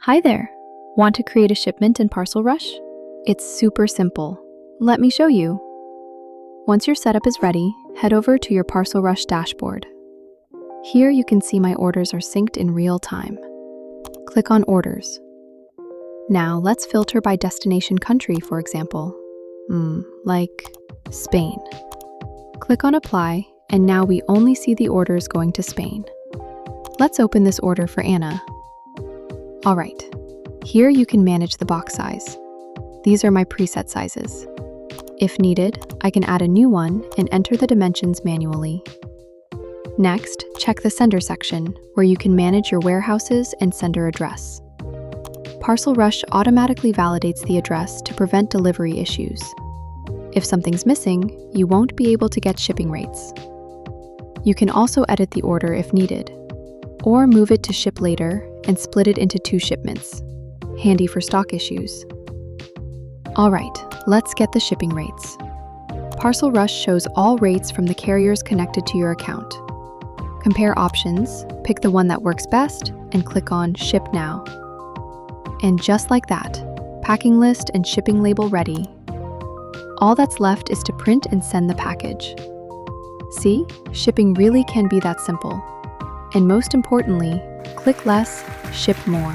Hi there! Want to create a shipment in ParcelRush? It's super simple. Let me show you. Once your setup is ready, head over to your ParcelRush dashboard. Here you can see my orders are synced in real time. Click on Orders. Now let's filter by destination country, for example. Like Spain. Click on Apply, and now we only see the orders going to Spain. Let's open this order for Anna. Alright, here you can manage the box size. These are my preset sizes. If needed, I can add a new one and enter the dimensions manually. Next, check the sender section, where you can manage your warehouses and sender address. ParcelRush automatically validates the address to prevent delivery issues. If something's missing, you won't be able to get shipping rates. You can also edit the order if needed, or move it to ship later and split it into 2 shipments. Handy for stock issues. Alright, let's get the shipping rates. ParcelRush shows all rates from the carriers connected to your account. Compare options, pick the one that works best, and click on Ship Now. And just like that, packing list and shipping label ready. All that's left is to print and send the package. See, shipping really can be that simple. And most importantly, click less, ship more.